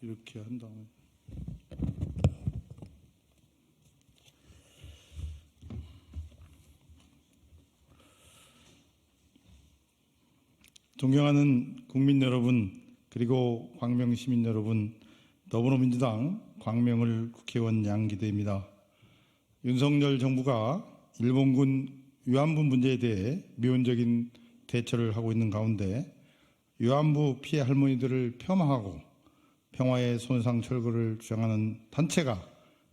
이렇게 한 다음에 존경하는 국민 여러분, 그리고 광명 시민 여러분, 더불어민주당 광명을 국회의원 양기대입니다. 윤석열 정부가 일본군 위안부 문제에 대해 미온적인 대처를 하고 있는 가운데 위안부 피해 할머니들을 폄하하고 평화의 손상 철거를 주장하는 단체가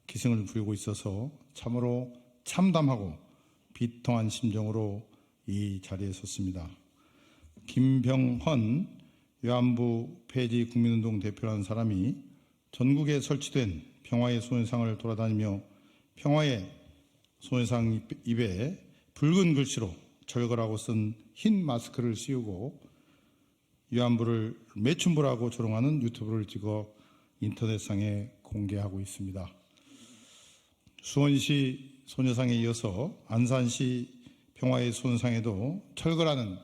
기승을 부리고 있어서 참으로 참담하고 비통한 심정으로 이 자리에 섰습니다. 김병헌 위안부 폐지 국민운동 대표라는 사람이 전국에 설치된 평화의 손상을 돌아다니며 평화의 손상 입에 붉은 글씨로 철거라고 쓴 흰 마스크를 씌우고 위안부를 매춘부라고 조롱하는 유튜브를 찍어 인터넷상에 공개하고 있습니다. 수원시 소녀상에 이어서 안산시 평화의 손상에도 철거라는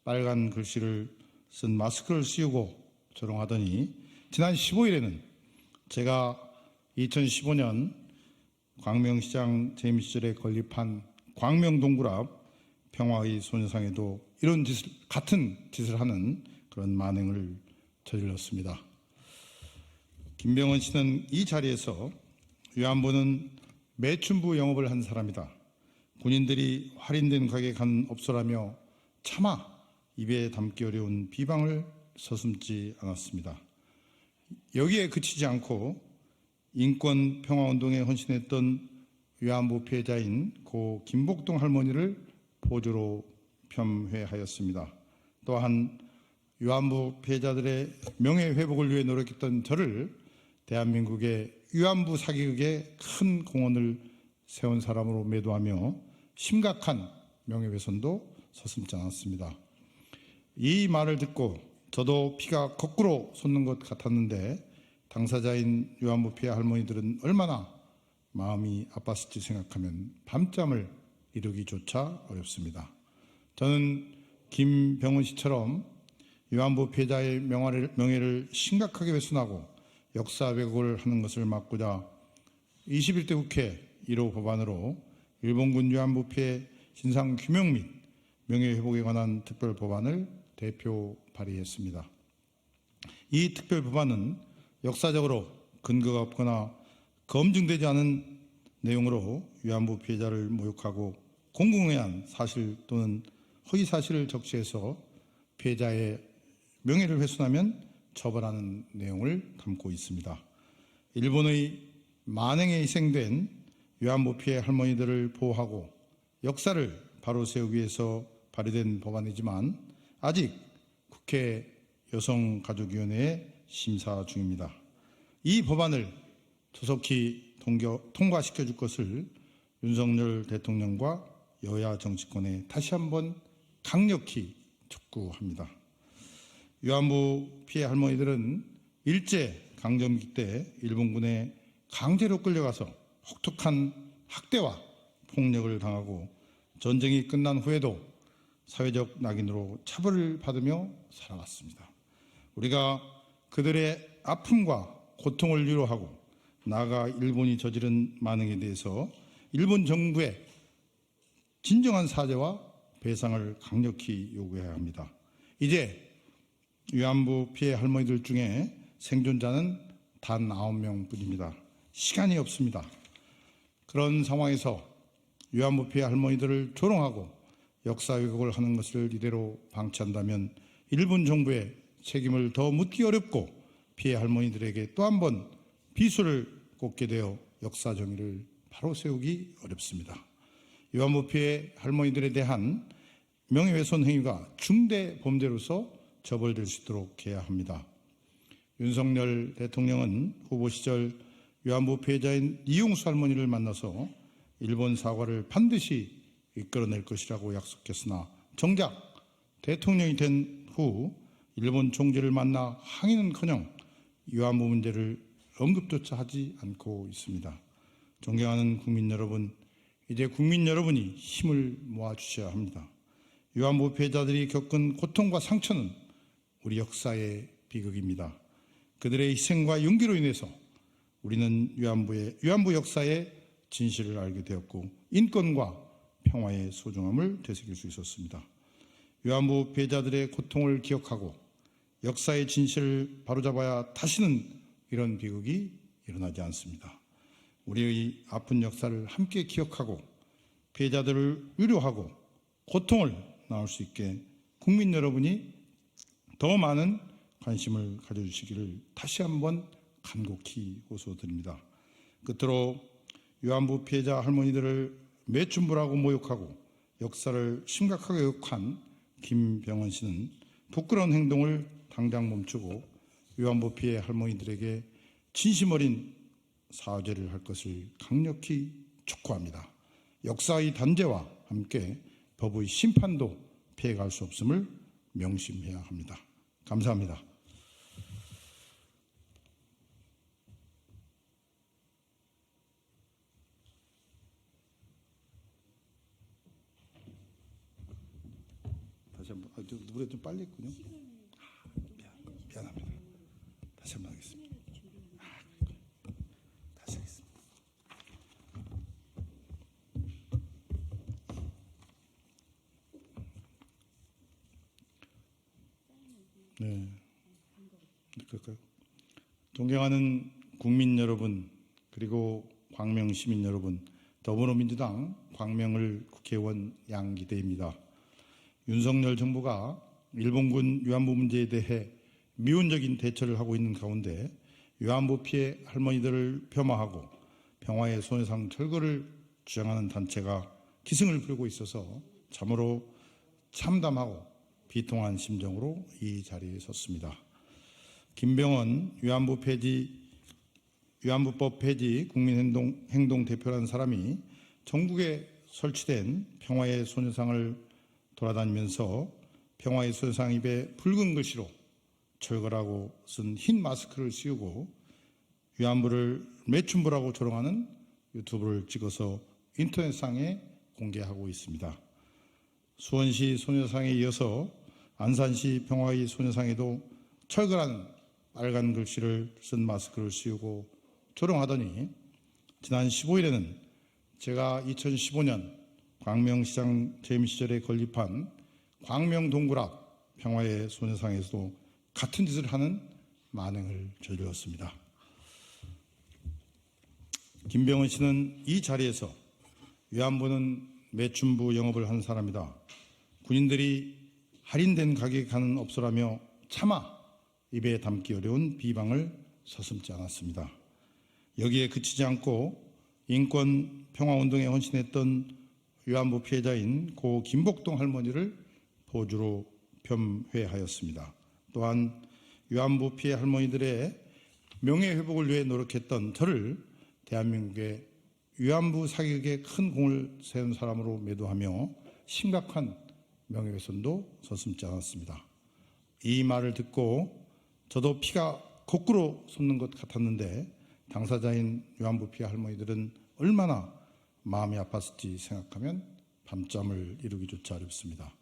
빨간 글씨를 쓴 마스크를 씌우고 조롱하더니 지난 15일에는 제가 2015년 광명시장 재임 시절에 건립한 광명동굴 앞 평화의 소녀상에도 이런 같은 짓을 하는 그런 만행을 저질렀습니다. 김병헌 씨는 이 자리에서 위안부는 매춘부 영업을 한 사람이다. 군인들이 할인된 가게에 간 업소라며 차마 입에 담기 어려운 비방을 서슴지 않았습니다. 여기에 그치지 않고 인권 평화운동에 헌신했던 위안부 피해자인 고 김복동 할머니를 보조로 폄훼하였습니다. 또한 위안부 피해자들의 명예회복을 위해 노력했던 저를 대한민국의 위안부 사기극에 큰 공헌을 세운 사람으로 매도하며 심각한 명예훼손도 서슴지 않았습니다. 이 말을 듣고 저도 피가 거꾸로 솟는 것 같았는데 당사자인 위안부 피해 할머니들은 얼마나 마음이 아팠을지 생각하면 밤잠을 이루기조차 어렵습니다. 저는 김병헌 씨처럼 위안부 피해자의 명예를 심각하게 훼손하고 역사 왜곡을 하는 것을 막고자 21대 국회 1호 법안으로 일본군 위안부 피해 진상 규명 및 명예회복에 관한 특별 법안을 대표 발의했습니다. 이 특별 법안은 역사적으로 근거가 없거나 검증되지 않은 내용으로 위안부 피해자를 모욕하고 공공의한 사실 또는 허위 사실을 적시해서 피해자의 명예를 훼손하면 처벌하는 내용을 담고 있습니다. 일본의 만행에 희생된 위안부 피해 할머니들을 보호하고 역사를 바로 세우기 위해서 발의된 법안이지만 아직 국회 여성가족위원회에 심사 중입니다. 이 법안을 조속히 통과시켜 줄 것을 윤석열 대통령과 여야 정치권에 다시 한번 강력히 촉구합니다. 위안부 피해 할머니들은 일제 강점기 때 일본군에 강제로 끌려가서 혹독한 학대와 폭력을 당하고 전쟁이 끝난 후에도 사회적 낙인으로 차별을 받으며 살아왔습니다. 우리가 그들의 아픔과 고통을 위로하고 나아가 일본이 저지른 만행에 대해서 일본 정부의 진정한 사죄와 배상을 강력히 요구해야 합니다. 이제 위안부 피해 할머니들 중에 생존자는 단 9명 뿐입니다. 시간이 없습니다. 그런 상황에서 위안부 피해 할머니들을 조롱하고 역사 왜곡을 하는 것을 이대로 방치한다면 일본 정부의 책임을 더 묻기 어렵고 피해 할머니들에게 또 한 번 비수를 꽂게 되어 역사 정의를 바로 세우기 어렵습니다. 위안부 피해 할머니들에 대한 명예훼손 행위가 중대 범죄로서 처벌될 수 있도록 해야 합니다. 윤석열 대통령은 후보 시절 위안부 피해자인 이용수 할머니를 만나서 일본 사과를 반드시 이끌어낼 것이라고 약속했으나 정작 대통령이 된 후 일본 총재를 만나 항의는커녕 위안부 문제를 언급조차 하지 않고 있습니다. 존경하는 국민 여러분, 이제 국민 여러분이 힘을 모아주셔야 합니다. 위안부 피해자들이 겪은 고통과 상처는 우리 역사의 비극입니다. 그들의 희생과 용기로 인해서 우리는 위안부 역사의 진실을 알게 되었고 인권과 평화의 소중함을 되새길 수 있었습니다. 위안부 피해자들의 고통을 기억하고 역사의 진실을 바로잡아야 다시는 이런 비극이 일어나지 않습니다. 우리의 아픈 역사를 함께 기억하고 피해자들을 위로하고 고통을 나눌 수 있게 국민 여러분이 더 많은 관심을 가져주시기를 다시 한번 간곡히 호소드립니다. 끝으로 위안부 피해자 할머니들을 매춘부라고 모욕하고 역사를 심각하게 욕한 김병헌 씨는 부끄러운 행동을 당장 멈추고 위안부 피해 할머니들에게 진심 어린 사죄를 할 것을 강력히 촉구합니다. 역사의 단죄와 함께 법의 심판도 피해갈 수 없음을 명심해야 합니다. 감사합니다. 다시 한번 노래 좀 빨리 했군요. 미안합니다. 다시 한번 하겠습니다. 다시 하겠습니다. 네, 그럴까요? 존경하는 국민 여러분, 그리고 광명 시민 여러분, 더불어민주당 광명을 국회의원 양기대입니다. 윤석열 정부가 일본군 위안부 문제에 대해 미온적인 대처를 하고 있는 가운데 위안부 피해 할머니들을 폄하하고 평화의 손해상 철거를 주장하는 단체가 기승을 부리고 있어서 참으로 참담하고 비통한 심정으로 이 자리에 섰습니다. 김병헌 위안부법 폐지 국민행동 대표라는 사람이 전국에 설치된 평화의 소녀상을 돌아다니면서 평화의 소녀상 입에 붉은 글씨로 철거라고 쓴 흰 마스크를 씌우고 위안부를 매춘부라고 조롱하는 유튜브를 찍어서 인터넷상에 공개하고 있습니다. 수원시 소녀상에 이어서 안산시 평화의 소녀상에도 철거라는 빨간 글씨를 쓴 마스크를 씌우고 조롱하더니 지난 15일에는 제가 2015년 광명시장 재임 시절에 건립한 광명동굴 앞 평화의 소녀상에서도 같은 짓을 하는 만행을 저질렀습니다. 김병헌 씨는 이 자리에서 위안부는 매춘부 영업을 한 사람이다. 군인들이 할인된 가격에 가는 업소라며 차마 입에 담기 어려운 비방을 서슴지 않았습니다. 여기에 그치지 않고 인권 평화운동에 헌신했던 위안부 피해자인 고 김복동 할머니를 포주로 폄훼하였습니다. 또한 위안부 피해 할머니들의 명예회복을 위해 노력했던 저를 대한민국의 위안부 사격에 큰 공을 세운 사람으로 매도하며 심각한 명예훼손도 서슴지 않았습니다. 이 말을 듣고 저도 피가 거꾸로 솟는 것 같았는데 당사자인 위안부 피해 할머니들은 얼마나 마음이 아팠을지 생각하면 밤잠을 이루기조차 어렵습니다.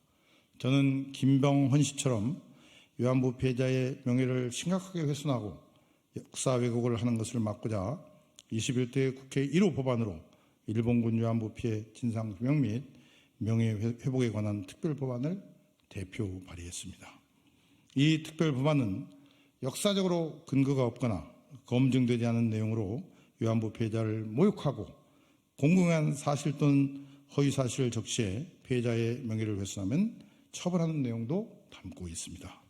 저는 김병헌 씨처럼 위안부 피해자의 명예를 심각하게 훼손하고 역사 왜곡을 하는 것을 막고자 21대 국회 1호 법안으로 일본군 위안부 피해 진상규명 및 명예회복에 관한 특별법안을 대표 발의했습니다. 이 특별법안은 역사적으로 근거가 없거나 검증되지 않은 내용으로 위안부 피해자를 모욕하고 공공한 사실 또는 허위 사실을 적시해 피해자의 명예를 훼손하면 처벌하는 내용도 담고 있습니다.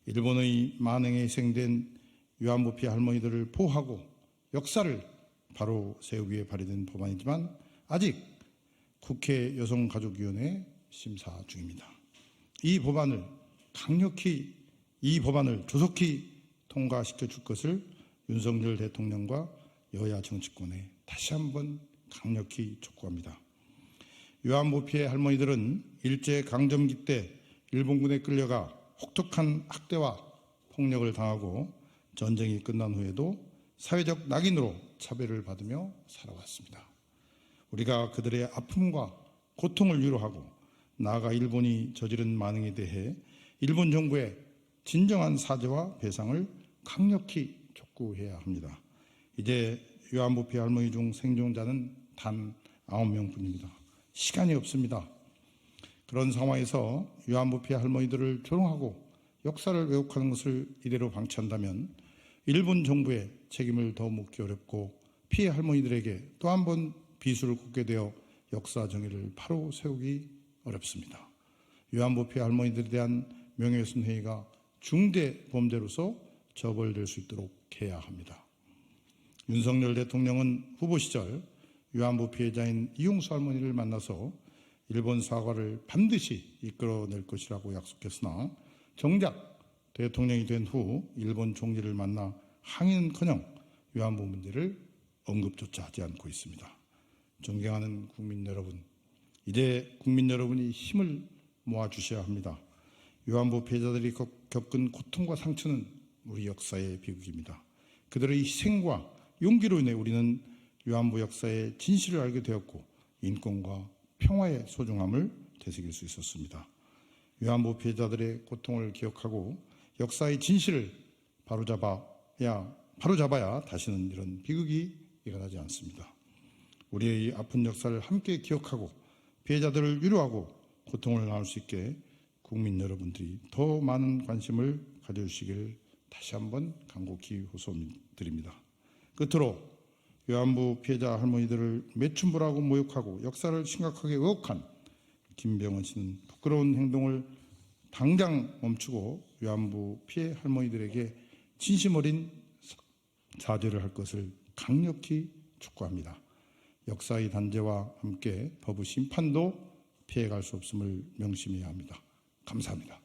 일본의 만행에 희생된 위안부 피해 할머니들을 보호하고 역사를 바로 세우기 위해 발의된 법안이지만 아직 국회 여성가족위원회 심사 중입니다. 이 법안을 조속히 통과시켜 줄 것을 윤석열 대통령과 여야 정치권에 다시 한번 강력히 촉구합니다. 위안부 피해 할머니들은 일제강점기 때 일본군에 끌려가 혹독한 학대와 폭력을 당하고 전쟁이 끝난 후에도 사회적 낙인으로 차별을 받으며 살아왔습니다. 우리가 그들의 아픔과 고통을 위로하고 나아가 일본이 저지른 만행에 대해 일본 정부의 진정한 사죄와 배상을 강력히 촉구해야 합니다. 이제 위안부 피해 할머니 중 생존자는 단 9명뿐입니다. 시간이 없습니다. 그런 상황에서 위안부 피해 할머니들을 조롱하고 역사를 왜곡하는 것을 이대로 방치한다면 일본 정부의 책임을 더 묻기 어렵고 피해 할머니들에게 또 한 번 비수를 꽂게 되어 역사 정의를 바로 세우기 어렵습니다. 위안부 피해 할머니들에 대한 명예훼손 행위가 중대 범죄로서 처벌될 수 있도록 해야 합니다. 윤석열 대통령은 후보 시절 위안부 피해자인 이용수 할머니를 만나서 일본 사과를 반드시 이끌어낼 것이라고 약속했으나 정작 대통령이 된 후 일본 총리를 만나 항의는커녕 위안부 문제를 언급조차 하지 않고 있습니다. 존경하는 국민 여러분, 이제 국민 여러분이 힘을 모아주셔야 합니다. 위안부 피해자들이 겪은 고통과 상처는 우리 역사의 비극입니다. 그들의 희생과 용기로 인해 우리는 위안부 역사의 진실을 알게 되었고 인권과 평화의 소중함을 되새길 수 있었습니다. 위안부 피해자들의 고통을 기억하고 역사의 진실을 바로잡아야 다시는 이런 비극이 일어나지 않습니다. 우리의 아픈 역사를 함께 기억하고 피해자들을 위로하고 고통을 나눌 수 있게 국민 여러분들이 더 많은 관심을 가져주시기를 다시 한번 간곡히 호소드립니다. 끝으로 위안부 피해자 할머니들을 매춘부라고 모욕하고 역사를 심각하게 왜곡한 김병헌 씨는 부끄러운 행동을 당장 멈추고 위안부 피해 할머니들에게 진심 어린 사죄를 할 것을 강력히 촉구합니다. 역사의 단죄와 함께 법의 심판도 피해갈 수 없음을 명심해야 합니다. 감사합니다.